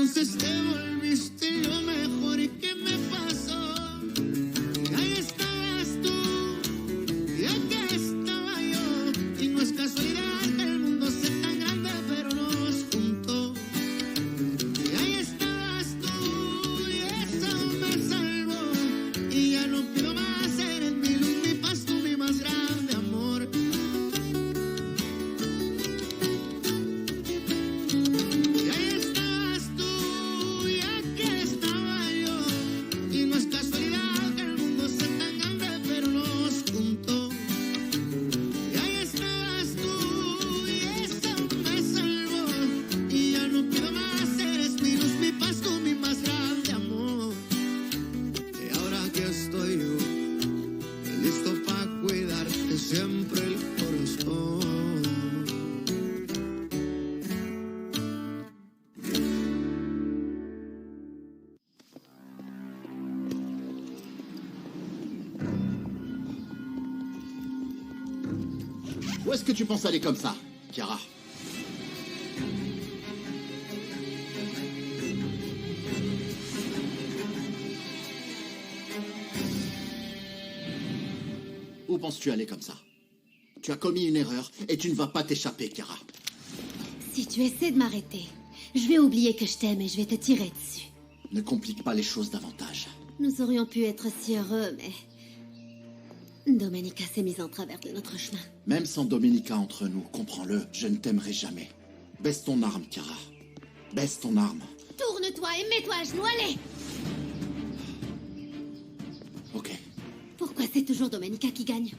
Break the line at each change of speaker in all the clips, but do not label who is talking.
entonces te volviste lo mejor que me pasó. Y ahí estabas tú, y aquí estaba yo. Y no es casualidad que el mundo sea tan grande, pero nos juntó. Y ahí estabas tú, y eso me salvó. Y ya no quiero más, eres mi luz, mi paz, tú mi más grande amor. Y ahí estabas tú, y aquí estaba yo. Y no es casualidad que el mundo sea tan grande, pero nos juntó. Y ahí estabas tú, y eso me salvó. Y ya no quiero más, eres mi luz, mi paz, tú mi más grande amor. Y ahora aquí estoy yo, listo para cuidarte siempre el corazón.
Où est-ce que tu penses aller comme ça, Chiara? Où penses-tu aller comme ça? Tu as commis une erreur et tu ne vas pas t'échapper, Chiara.
Si tu essaies de m'arrêter, je vais oublier que je t'aime et je vais te tirer dessus.
Ne complique pas les choses davantage.
Nous aurions pu être si heureux, mais... Domenica s'est mise en travers de notre chemin.
Même sans Domenica entre nous, comprends-le, je ne t'aimerai jamais. Baisse ton arme, Chiara. Baisse ton arme.
Tourne-toi et mets-toi à genoux, allez!
Ok.
Pourquoi c'est toujours Domenica qui gagne?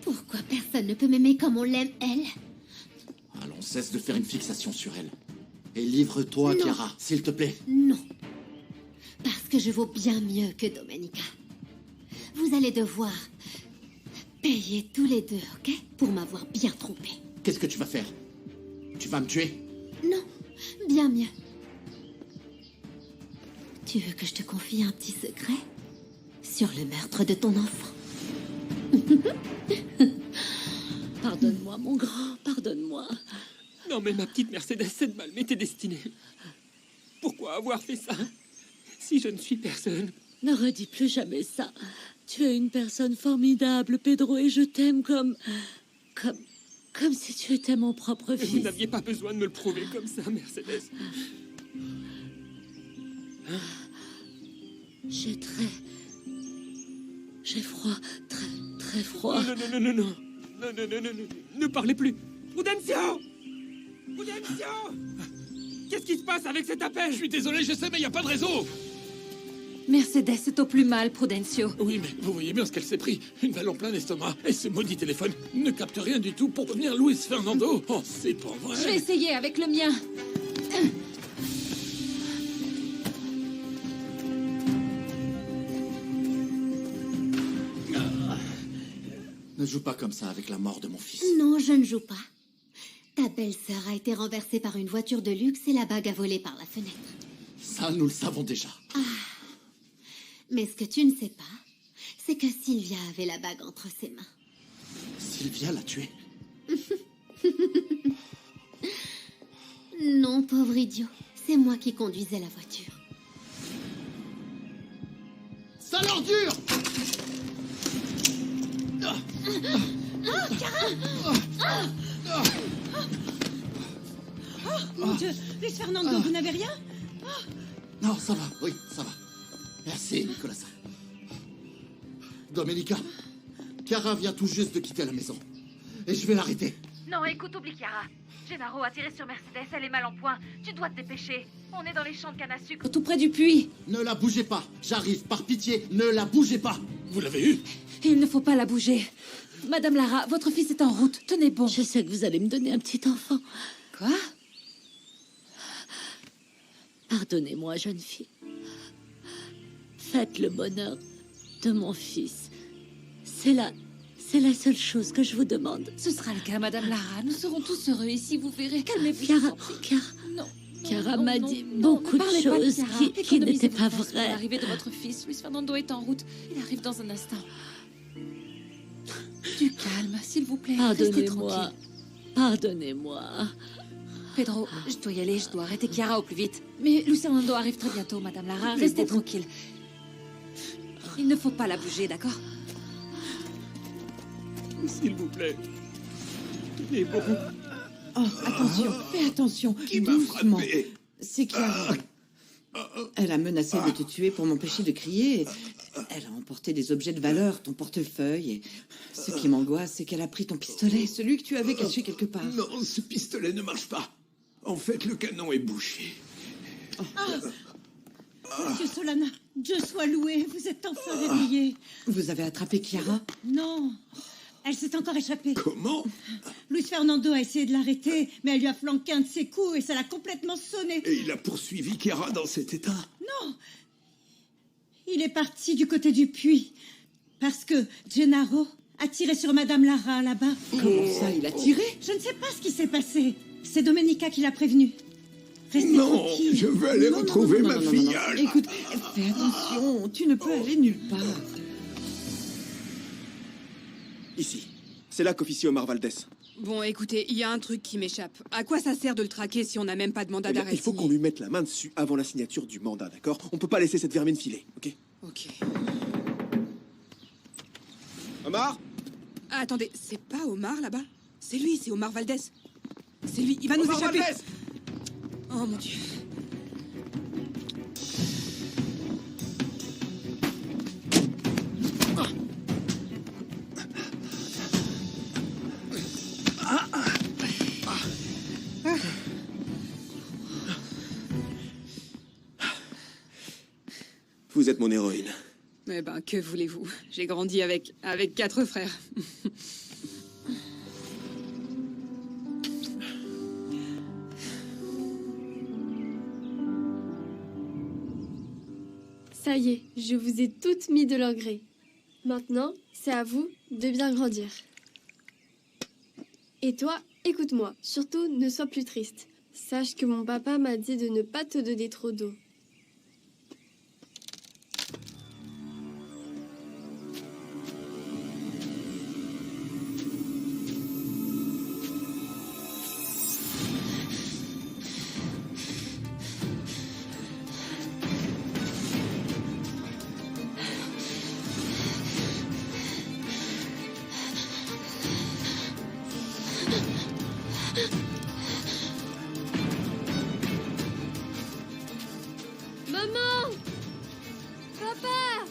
Pourquoi personne ne peut m'aimer comme on l'aime, elle?
Allons, cesse de faire une fixation sur elle. Et livre-toi,
Non.
Chiara, s'il te plaît.
Non. Parce que je vaux bien mieux que Domenica. Vous allez devoir payer tous les deux, ok? Pour m'avoir bien trompé.
Qu'est-ce que tu vas faire? Tu vas me tuer?
Non, bien mieux. Tu veux que je te confie un petit secret? Sur le meurtre de ton enfant.
Pardonne-moi, mon grand, pardonne-moi.
Non mais ma petite Mercedes, cette balle m'était destinée. Pourquoi avoir fait ça? Si je ne suis personne.
Ne redis plus jamais ça. Tu es une personne formidable, Pedro, et je t'aime comme si tu étais mon propre
Vous
fils.
n'aviez pas besoin de me le prouver comme ça, Mercedes.
J'ai froid, très froid.
Non, non, non, non, non. Non, non, non, non, non. Ne parlez plus. Prudencio! Prudencio! Qu'est-ce qui se passe avec cet appel?
Je suis désolé, je sais, mais il n'y a pas de réseau.
Mercedes est au plus mal, Prudencio.
Oui, mais vous voyez bien ce qu'elle s'est pris. Une balle en plein estomac. Et ce maudit téléphone ne capte rien du tout pour devenir Luis Fernando. Oh, c'est pas vrai.
Je vais essayer avec le mien.
Ne joue pas comme ça avec la mort de mon fils.
Non, je ne joue pas. Ta belle-sœur a été renversée par une voiture de luxe et la bague a volé par la fenêtre.
Ça, nous le savons déjà.
Mais ce que tu ne sais pas, c'est que Sylvia avait la bague entre ses mains.
Sylvia l'a tué.
Non, pauvre idiot. C'est moi qui conduisais la voiture.
Sale ordure!
Mon Dieu, Luis Fernando, vous n'avez rien?
Non, ça va, oui, ça va. Merci, Nicolas. Domenica, Chiara vient tout juste de quitter la maison. Et je vais l'arrêter.
Non, écoute, oublie Chiara. Gennaro a tiré sur Mercedes, elle est mal en point. Tu dois te dépêcher. On est dans les champs de canne à sucre.
Tout près du puits.
Ne la bougez pas. J'arrive, par pitié, ne la bougez pas.
Vous l'avez eu?
Il ne faut pas la bouger. Madame Lara, votre fils est en route. Tenez bon.
Je sais que vous allez me donner un petit enfant.
Quoi?
Pardonnez-moi, jeune fille. Faites le bonheur de mon fils. C'est la seule chose que je vous demande.
Ce sera le cas, Madame Lara. Nous serons tous heureux ici, vous verrez. Calmez-vous.
Chiara,
Non.
Chiara
Non,
m'a
non,
dit
non,
beaucoup
ne
de
parlez pas
choses
Chiara.
qui
Économisez
n'étaient pas
vos forces pour
vraies.
l'arrivée de votre fils. Luis Fernando est en route. Il arrive dans un instant. Du calme, s'il vous plaît. Restez
Pardonnez-moi.
tranquille.
Pardonnez-moi.
Pedro, je dois y aller, je dois arrêter Chiara au plus vite. Mais Luis Fernando arrive très bientôt, Madame Lara. Restez tranquille. Il ne faut pas la bouger, d'accord?
S'il vous plaît. Tenez bon.
Oh, attention, fais attention.
Qui m'a
Doucement.
frappé?
C'est Chiara. Elle a menacé de te tuer pour m'empêcher de crier. Elle a emporté des objets de valeur, ton portefeuille. Et ce qui m'angoisse, c'est qu'elle a pris ton pistolet, celui que tu avais caché quelque part.
Non, ce pistolet ne marche pas. En fait, le canon est bouché.
Monsieur Solana, Dieu soit loué, vous êtes enfin réveillé.
Vous avez attrapé Chiara?
Non, elle s'est encore échappée.
Comment?
Luis Fernando a essayé de l'arrêter, mais elle lui a flanqué un de ses coups et ça l'a complètement sonné.
Et il a poursuivi Chiara dans cet état?
Non, il est parti du côté du puits, parce que Gennaro a tiré sur Madame Lara là-bas.
Comment ça, il a tiré?
Je ne sais pas ce qui s'est passé. C'est Domenica qui l'a prévenu. Restez
Non,
tranquille.
je veux aller retrouver ma filleule.
Écoute, fais attention, tu ne peux aller nulle part.
Ici. C'est là qu'officie Omar Valdez.
Bon, écoutez, il y a un truc qui m'échappe. À quoi ça sert de le traquer si on n'a même pas de mandat d'arrêt
Il faut qu'on lui mette la main dessus avant la signature du mandat, d'accord? On peut pas laisser cette vermine filer, ok?
Ok.
Omar?
Ah, attendez, c'est pas Omar là-bas? C'est lui, c'est Omar Valdez. C'est lui, il va nous
Omar
échapper.
Valdez!
Oh mon Dieu.
Vous êtes mon héroïne.
Eh ben, que voulez-vous? J'ai grandi avec 4 frères.
Ça y est, je vous ai toutes mis de leur gré. Maintenant, c'est à vous de bien grandir. Et toi, écoute-moi, surtout ne sois plus triste. Sache que mon papa m'a dit de ne pas te donner trop d'eau. Maman! Papa!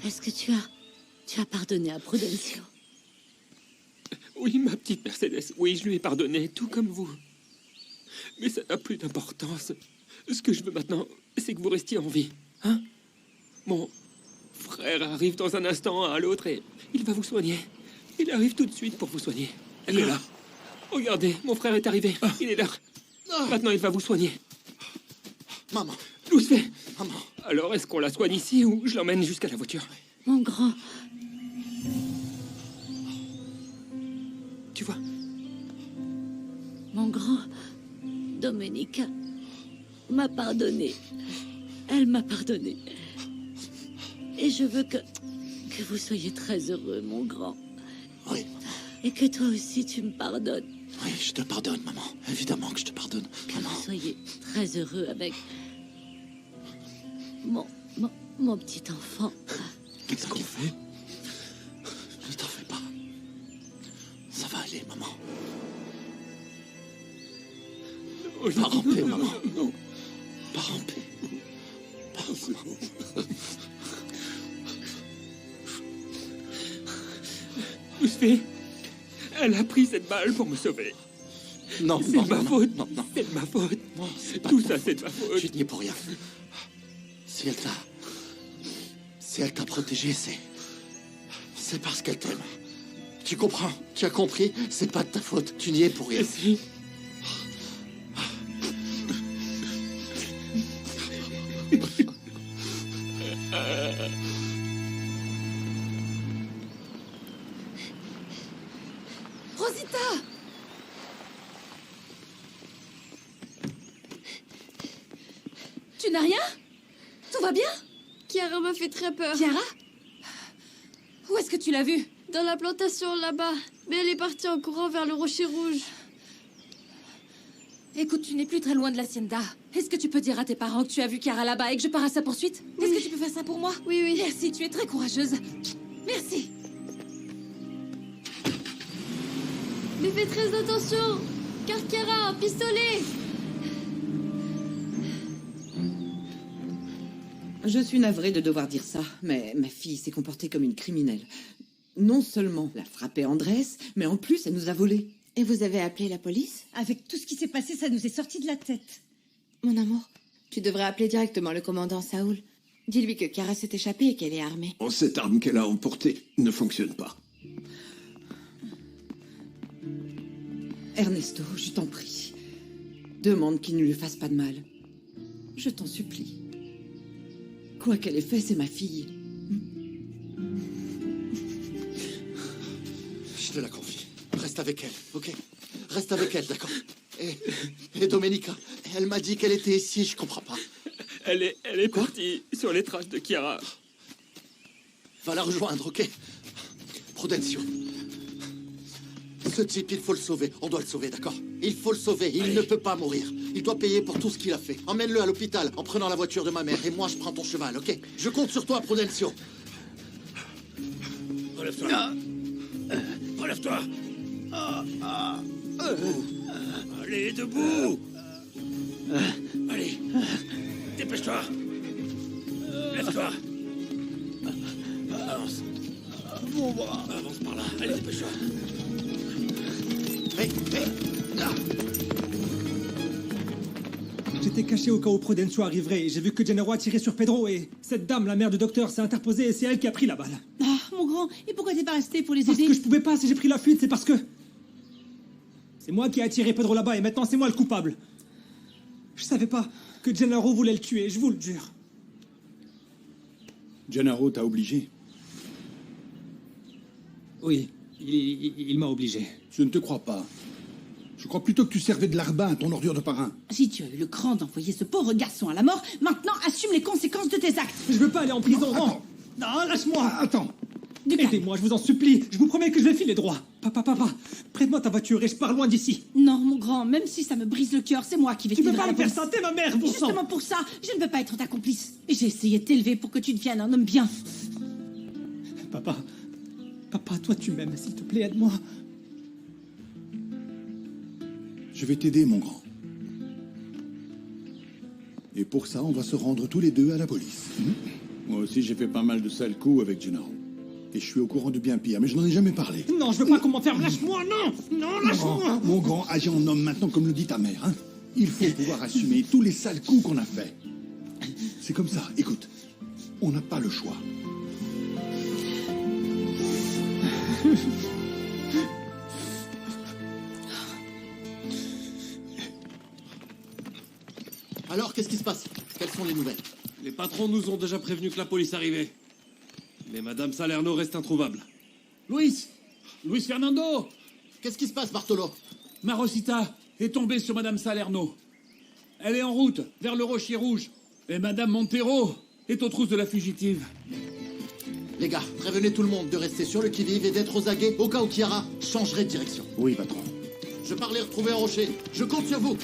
Est-ce que tu as pardonné à Prudencio?
Oui, ma petite Mercedes, oui, je lui ai pardonné, tout comme vous. Mais ça n'a plus d'importance. Ce que je veux maintenant, c'est que vous restiez en vie, hein? Mon frère arrive dans un instant à l'autre et il va vous soigner. Il arrive tout de suite pour vous soigner.
Elle est là.
Regardez, mon frère est arrivé. Il est là. Maintenant, il va vous soigner.
Maman.
D'où se fait?
Maman.
Alors, est-ce qu'on la soigne ici ou je l'emmène jusqu'à la voiture?
Mon grand,
Tu vois?
mon grand, Domenica m'a pardonné. Elle m'a pardonné. Et je veux que vous soyez très heureux, mon grand.
Oui.
Et que toi aussi, tu me pardonnes.
Oui, je te pardonne, maman. Évidemment que je te pardonne,
Que
maman.
vous soyez très heureux avec mon petit enfant.
Qu'est-ce qu'on fait? Ne t'en fais pas. Ça va aller, maman. Pars en paix, maman.
Non.
Pars en paix. Pars, maman.
D'où se fait? Elle a pris cette balle pour me sauver.
Non,
C'est
non,
de ma
non,
faute.
non, non.
C'est de ma faute.
Non, c'est pas
Tout
de
ça,
ton
c'est de
faute.
ma faute.
Tu n'y es pour rien. Si elle t'a protégé, c'est parce qu'elle t'aime. Tu comprends? Tu as compris? C'est pas de ta faute. Tu n'y es pour rien.
Et si?
Rosita! Tu n'as rien? Tout va bien?
Chiara m'a fait très peur.
Chiara? Où est-ce que tu l'as vue?
Dans la plantation là-bas. Mais elle est partie en courant vers le rocher rouge.
Écoute, tu n'es plus très loin de l'hacienda. Est-ce que tu peux dire à tes parents que tu as vu Chiara là-bas et que je pars à sa poursuite? Est-ce que tu peux faire ça pour moi?
Oui, oui.
Merci, tu es très courageuse. Merci.
Mais fais très attention, car Chiara a un pistolet.
Je suis navrée de devoir dire ça, mais ma fille s'est comportée comme une criminelle. Non seulement elle a frappé Andrés, mais en plus elle nous a volés.
Et vous avez appelé la police?
Avec tout ce qui s'est passé, ça nous est sorti de la tête.
Mon amour, tu devrais appeler directement le commandant Saoul. Dis-lui que Chiara s'est échappée et qu'elle est armée.
Oh, cette arme qu'elle a emportée ne fonctionne pas.
Ernesto, je t'en prie. Demande qu'il ne lui fasse pas de mal. Je t'en supplie. Quoi qu'elle ait fait, c'est ma fille.
Je te la confie. Reste avec elle, ok? Reste avec elle, d'accord? Et Domenica, elle m'a dit qu'elle était ici, je comprends pas.
Elle est partie sur les traces de Chiara.
Va la rejoindre, ok? Prudencio. Ce type, il faut le sauver. On doit le sauver, d'accord? Il faut le sauver. Il ne peut pas mourir. Il doit payer pour tout ce qu'il a fait. Emmène-le à l'hôpital en prenant la voiture de ma mère. Et moi, je prends ton cheval, ok? Je compte sur toi, Prudencio.
Relève-toi. Relève-toi. Allez, debout. Allez. Dépêche-toi. Lève-toi. Avance. Mon bras. Avance par là. Allez, dépêche-toi.
J'étais caché au cas où Prudencio arriverait et j'ai vu que Gennaro a tiré sur Pedro et cette dame, la mère du docteur, s'est interposée et c'est elle qui a pris la balle.
Ah, mon grand, et pourquoi t'es pas resté pour les aider?
Parce que je pouvais pas, si j'ai pris la fuite, c'est parce que... C'est moi qui ai attiré Pedro là-bas et maintenant c'est moi le coupable. Je savais pas que Gennaro voulait le tuer, je vous le jure.
Gennaro t'a obligé?
Oui, il m'a obligé.
Je ne te crois pas. Je crois plutôt que tu servais de larbin à ton ordure de parrain.
Si tu as eu le cran d'envoyer ce pauvre garçon à la mort, maintenant assume les conséquences de tes actes.
Je veux pas aller en prison.
Non, attends.
Non, lâche-moi.
Attends.
Aidez-moi, je vous en supplie. Je vous promets que je vais filer droit. Papa, prête-moi ta voiture et je pars loin d'ici.
Non, mon grand, même si ça me brise le cœur, c'est moi qui vais te livrer à la
Tu peux pas me
police.
faire ça, t'es ma mère, bon sang.
Justement pour ça, je ne veux pas être ta complice. J'ai essayé de t'élever pour que tu deviennes un homme bien.
Papa, toi tu m'aimes, s'il te plaît, aide-moi.
Je vais t'aider, mon grand. Et pour ça, on va se rendre tous les deux à la police. Moi aussi, j'ai fait pas mal de sales coups avec Gennaro. Et je suis au courant de bien pire, mais je n'en ai jamais parlé.
Non, je veux pas qu'on m'enferme. Lâche-moi, non. Non, lâche-moi.
Mon grand, agis en homme maintenant, comme le dit ta mère. Hein. Il faut pouvoir assumer tous les sales coups qu'on a faits. C'est comme ça. Écoute, on n'a pas le choix.
Alors, qu'est-ce qui se passe? Quelles sont les nouvelles?
Les patrons nous ont déjà prévenus que la police arrivait. Mais Madame Salerno reste introuvable.
Luis Fernando.
Qu'est-ce qui se passe, Bartolo?
Ma Rosita est tombée sur Madame Salerno. Elle est en route vers le Rocher Rouge. Et Madame Montero est aux trousses de la fugitive.
Les gars, prévenez tout le monde de rester sur le qui-vive et d'être aux aguets au cas où Chiara changerait de direction.
Oui, patron.
Je pars les retrouver un rocher. Je compte sur vous.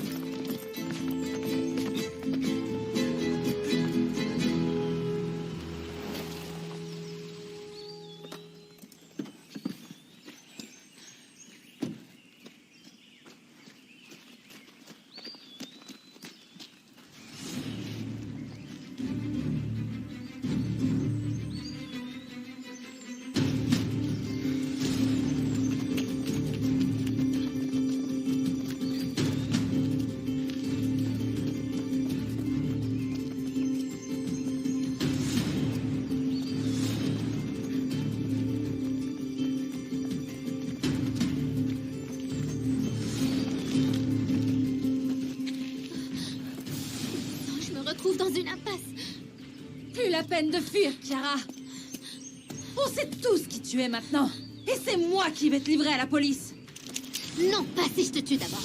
Dans une impasse.
Plus la peine de fuir, Chiara. On sait tous qui tu es maintenant. Et c'est moi qui vais te livrer à la police.
Non, pas si je te tue d'abord.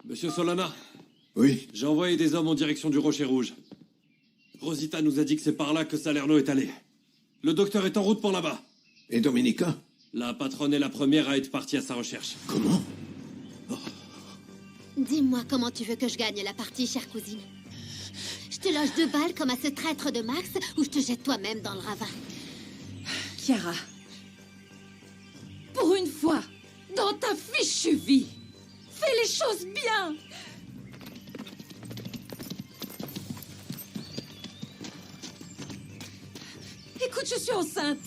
Monsieur Solana.
Oui.
J'ai envoyé des hommes en direction du Rocher Rouge. Rosita nous a dit que c'est par là que Salerno est allé. Le docteur est en route pour là-bas.
Et Domenica?
La patronne est la première à être partie à sa recherche.
Comment?
Dis-moi comment tu veux que je gagne la partie, chère cousine. Je te loge 2 balles comme à ce traître de Max ou je te jette toi-même dans le ravin.
Chiara, pour une fois, dans ta fichue vie, fais les choses bien. Écoute, je suis enceinte.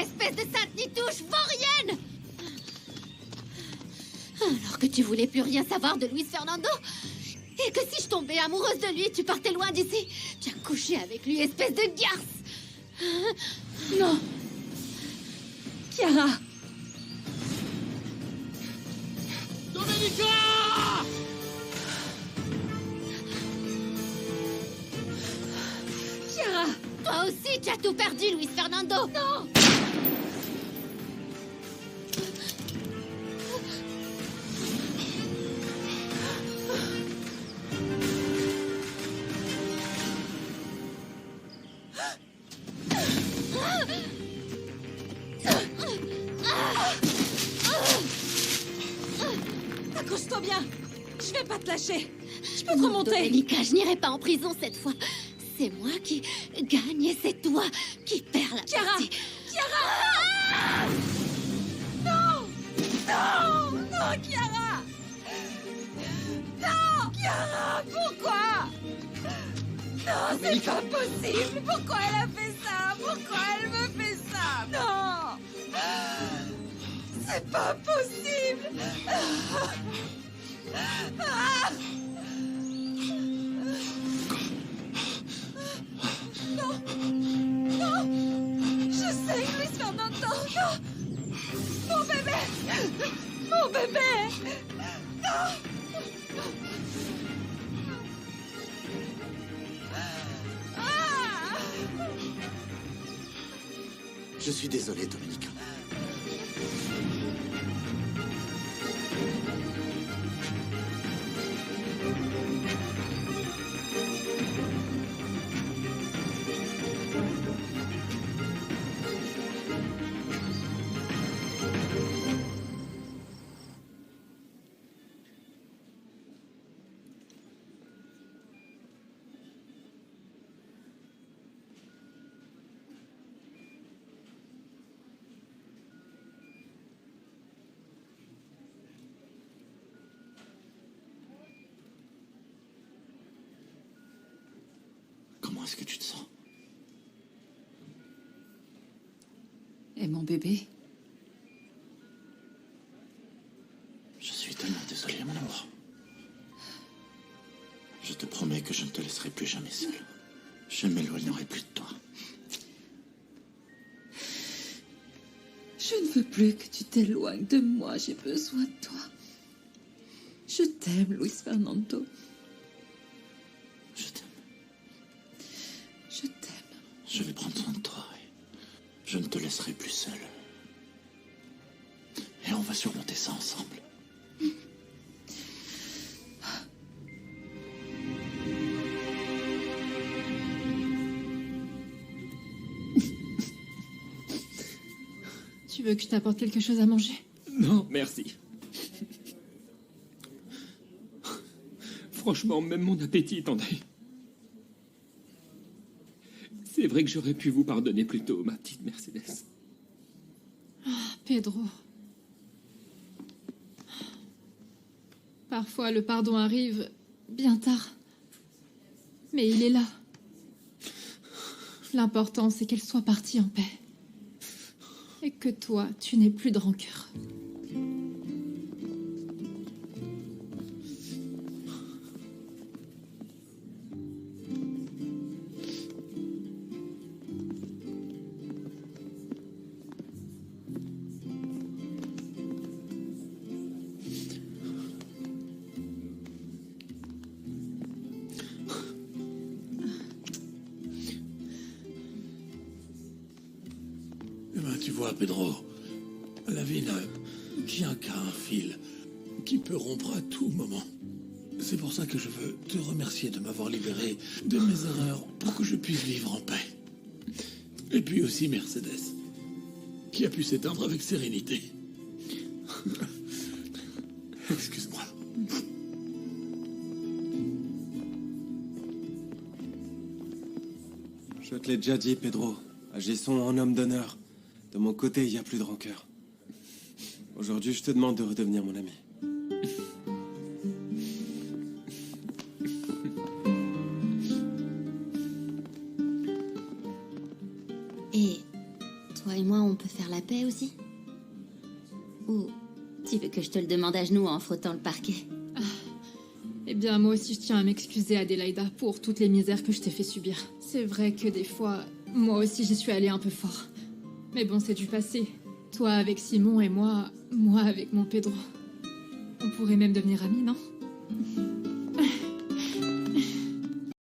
Espèce de sainte nitouche vaurienne! Alors que tu voulais plus rien savoir de Luis Fernando? Et que si je tombais amoureuse de lui, tu partais loin d'ici? Tu as couché avec lui, espèce de garce!
Non! Chiara!
Domenica!
Chiara!
Toi aussi, tu as tout perdu, Luis Fernando!
Non! Accroche-toi bien! Je vais pas te lâcher! Je peux te remonter!
Domenica, je n'irai pas en prison cette fois. C'est moi qui gagne et c'est toi qui perds la
Chiara!
partie.
Chiara! Non! Non! Non, Chiara! Non! Chiara, pourquoi? Non, c'est pas possible! Pourquoi elle a fait ça? Pourquoi elle me fait ça? Non! C'est pas possible! Non! Non! Je sais, Luis Fernando! Non! Mon bébé! Mon bébé! Non!
Je suis désolé, Domenica. Comment est-ce que tu te sens?
Et mon bébé?
Je suis tellement désolé, mon amour. Je te promets que je ne te laisserai plus jamais seul. Je ne m'éloignerai plus de toi.
Je ne veux plus que tu t'éloignes de moi. J'ai besoin de toi. Je t'aime, Luis Fernando.
Je t'aime.
Je t'aime.
Je vais prendre soin de toi et je ne te laisserai plus seul. Et on va surmonter ça ensemble.
Tu veux que je t'apporte quelque chose à manger?
Non, merci. Franchement, même mon appétit est en deuil. C'est vrai que j'aurais pu vous pardonner plus tôt, ma petite Mercedes.
Ah, Pedro. Parfois, le pardon arrive bien tard. Mais il est là. L'important, c'est qu'elle soit partie en paix. Et que toi, tu n'aies plus de rancœur.
Eh ben, tu vois, Pedro, la vie n'a tient qu'à un fil qui peut rompre à tout moment. C'est pour ça que je veux te remercier de m'avoir libéré de mes erreurs pour que je puisse vivre en paix. Et puis aussi Mercedes, qui a pu s'éteindre avec sérénité. Excuse-moi.
Je te l'ai déjà dit, Pedro. Agissons en homme d'honneur. De mon côté, il n'y a plus de rancœur. Aujourd'hui, je te demande de redevenir mon ami.
Et toi et moi, on peut faire la paix aussi? Ou tu veux que je te le demande à genoux en frottant le parquet?
Eh bien, moi aussi, je tiens à m'excuser, Adélaïda, pour toutes les misères que je t'ai fait subir. C'est vrai que des fois, moi aussi, j'y suis allée un peu fort. Mais bon, c'est du passé. Toi avec Simon et moi avec mon Pedro. On pourrait même devenir amis, non?